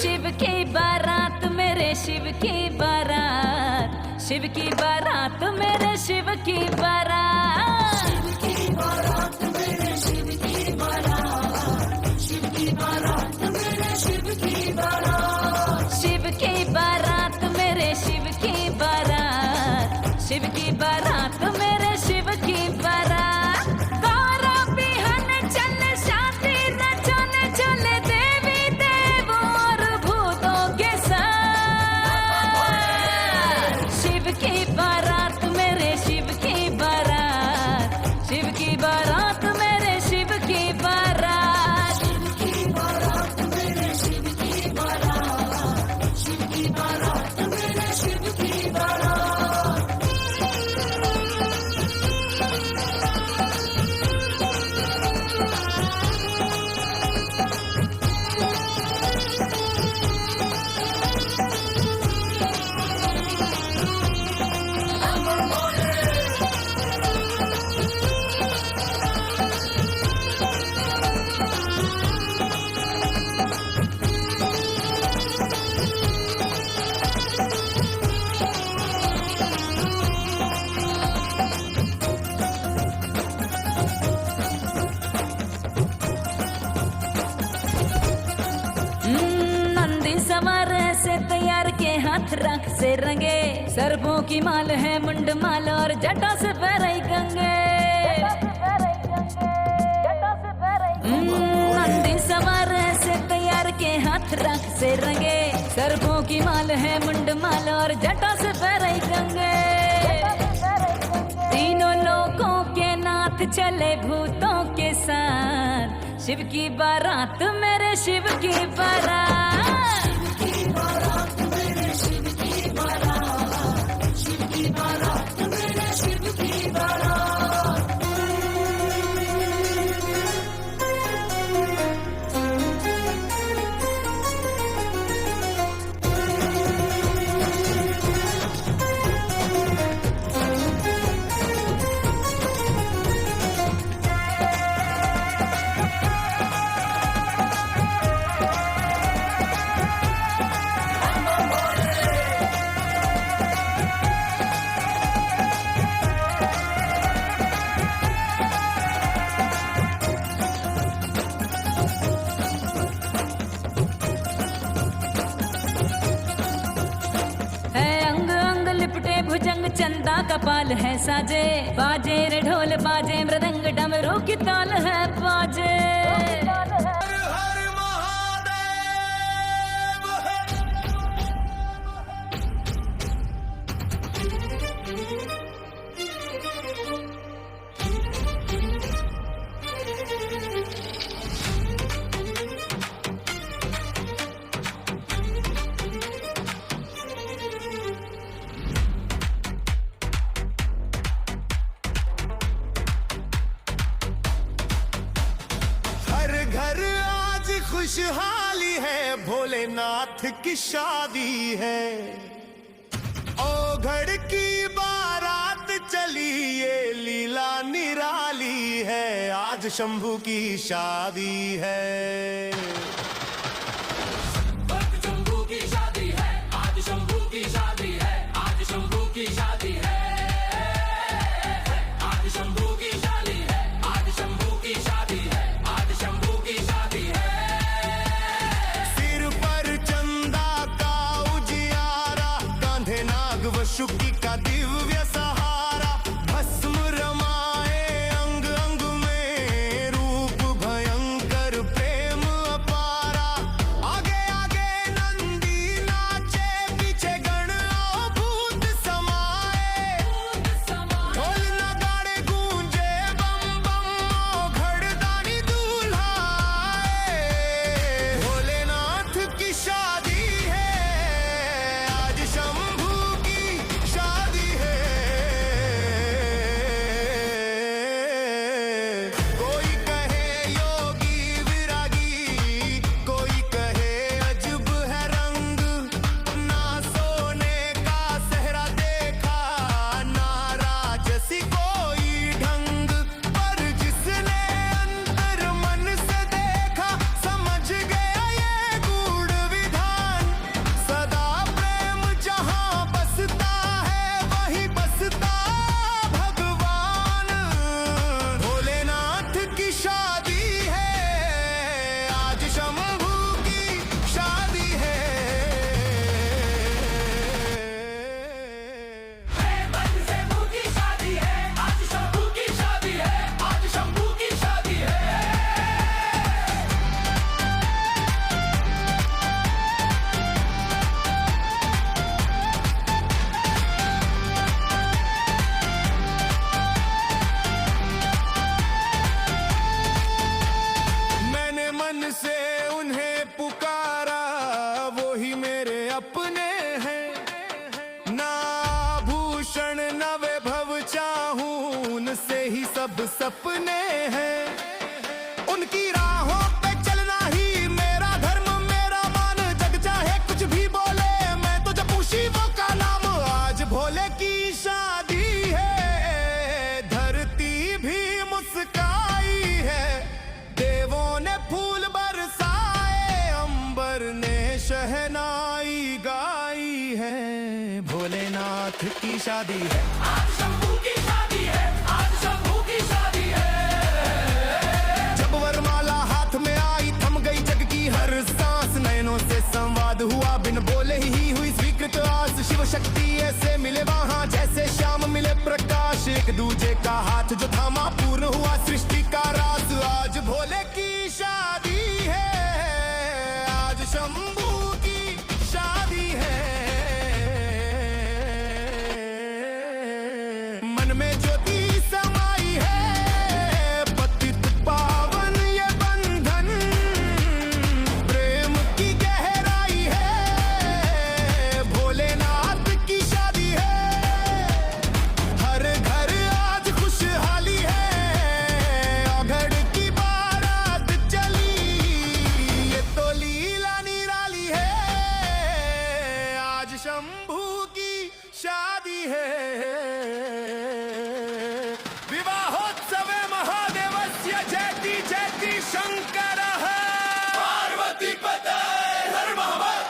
शिव की बारात मेरे शिव की बारात, शिव की बारात मेरे शिव की बारात, शिव की बारात मेरे शिव की बारात, शिव की बारात मेरे शिव की बारात, शिव की बारात मेरे शिव की बारात, शिव की बारात मेरे शिव की बारात। गौरा बिहन चले शादी रचाने चले देवी देव और भूतों के साथ। शिव की बारात मेरे शिव की बारात, शिव की बारात मेरे शिव की बारात, शिव की बारात मेरे शिव की बारात, शिव की बारात मेरे शिव की बारात। नंदी सवार से तैयार के हाथ रख से रंगे, सर्पों की माल है मुंड माल और जटा से पैराई गंगे। नंदी सवार से तैयार के हाथ रख से रंगे, सर्पों की माल है मुंड माल और जटा से पैराई गंगे। तीनों लोगों के नाथ चले भूतों के साथ, शिव की बारात मेरे शिव की बारात, शिव की बारात मेरे शिव की बारात, शिव की बारात मेरे शिव की बारात। भुजंग चंदा कपाल है साजे, बाजे रे ढोल बाजे मृदंग डमरू की ताल है बाजे। खुशहाली है भोलेनाथ की शादी है, ओघड़ की बारात चली ये लीला निराली है, आज शंभू की शादी है। शंभू की शादी है, आज शंभू की शादी है, आज शंभू की शादी है, आज शंभू की शादी है, आज शंभू की शादी है, आज शंभू की शादी है। शुकी का दिव्य सहारा, भस्म रमाए अंग अंग में, रूप भयंकर प्रेम अपारा। आगे आगे नंदी नाचे, पीछे गण भूत समाए, ढोल नगाड़े गूंजे बम बम, घड़दानी दूल्हा आए। भोलेनाथ की शादी है, आज शंभू की शादी सब सपने हैं, उनकी राहों पे चलना ही मेरा धर्म, मेरा मान। जग चाहे कुछ भी बोले, मैं तो जपू शिवों का नाम। आज भोले की शादी है, धरती भी मुस्काई है। देवों ने फूल बरसाए, अंबर ने शहनाई गाई है। भोलेनाथ की शादी है, आज शंभू की शादी है, आज शंभू की शादी है। जब वरमाला हाथ में आई, थम गई जग की हर सांस। नयनों से संवाद हुआ, बिन बोले ही हुई स्वीकृत आस। शिव शक्ति ऐसे मिले वहां, जैसे श्याम मिले प्रकाश। एक दूजे का हाथ जो थामा, पूर्ण हुआ सृष्टि का राज। आज भोले की शादी है, आज शंभू की शादी है। मन में ज्योति समाई है, पतित पावन ये बंधन। प्रेम की गहराई है, भोलेनाथ की शादी है। हर घर आज खुशहाली है, अघड़ की बारात चली। ये तो लीला निराली है, आज शंभू की शादी है। विवाहोत्सवे महादेवस्य जयति जयति शंकरः। पार्वती पते हर महादेव।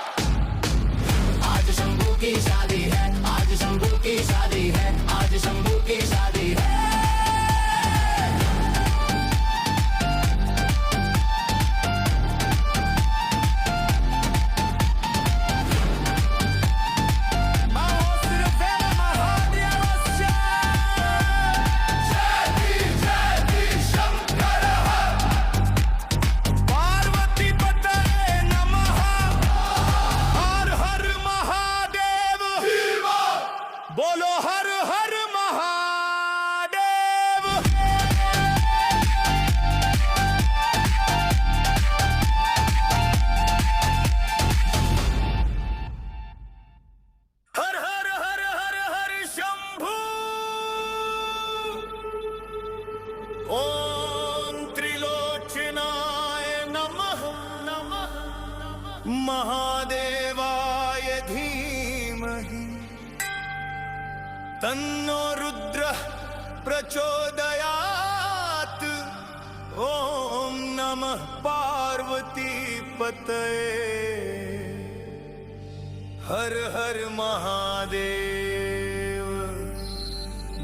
आज शंभू की शादी है, आज शंभू की शादी है, आज शंभू की शादी है। महादेवस्य जयति जयति शंकरः। पार्वती पते नमः। हर हर महादेव, बोलो हर हर महादेव। हर हर हर हर हर शंभू। ओम त्रिलोचनाय नमः नमः महादेवाय धीमहि तन्नो रुद्रः प्रचोदयात्। ओम नमः पार्वती पतये। हर हर महादेव,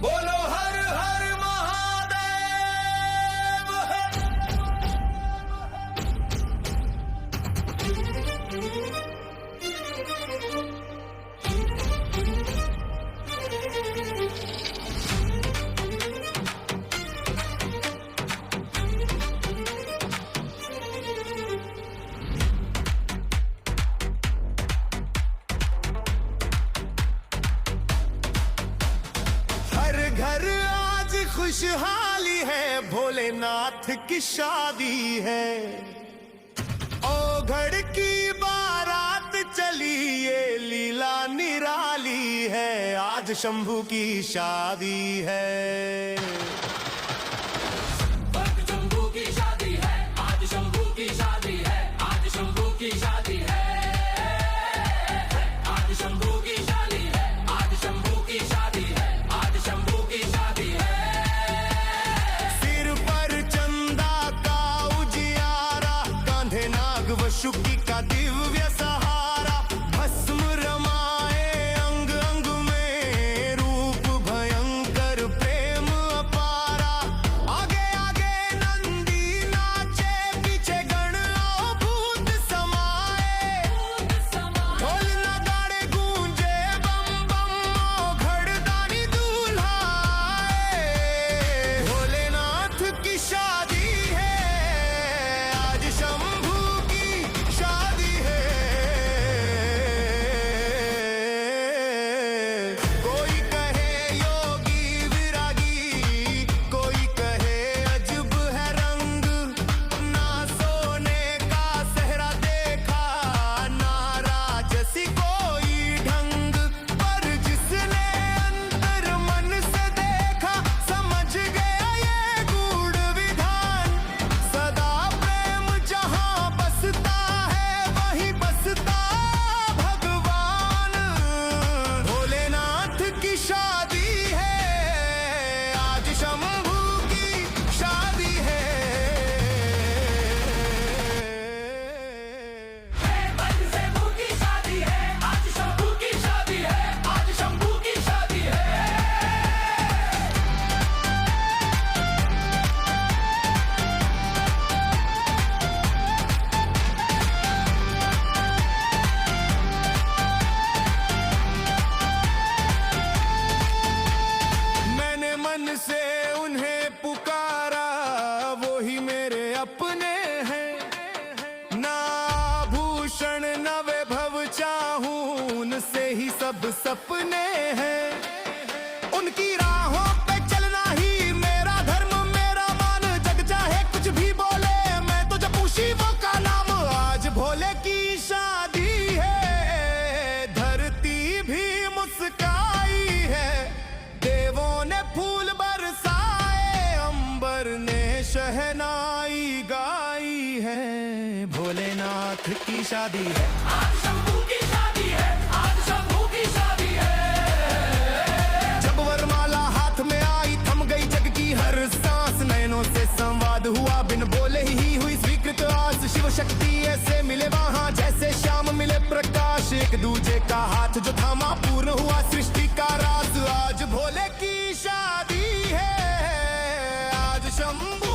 बोलो हर हर महादेव। हर घर आज खुशहाली है, भोलेनाथ की शादी है। ओघड़ की बारात चली, ये लीला निराली है। आज शंभू की शादी है। आज शंभू की शादी है, आज शंभू की शादी है, आज शंभू की शादी है। आज शंभू की शादी है, आज शंभू की शादी है, आज शंभू की शादी है। सिर पर चंदा का उजियारा, कांधे नाग वशुकी का दिव्य सहारा। भस्म रमाए अंग अंग में, रूप भयंकर प्रेम अपार। सपने हैं, उनकी राहों पे चलना ही मेरा धर्म, मेरा मान। जग चाहे कुछ भी बोले, मैं तो जपू शिवों का नाम। आज भोले की शादी है, धरती भी मुस्काई है। देवों ने फूल बरसाए, अंबर ने शहनाई गाई है। भोलेनाथ की शादी है, आज शंभू की शादी है, आज शंभू की शादी है। जब वरमाला हाथ में आई, थम गई जग की हर सांस। नयनों से संवाद हुआ, बिन बोले ही हुई स्वीकृत आस। शिव शक्ति ऐसे मिले वहां, जैसे श्याम मिले प्रकाश। एक दूजे का हाथ जो थामा, पूर्ण हुआ सृष्टि का राज। आज भोले की शादी है, आज शंभू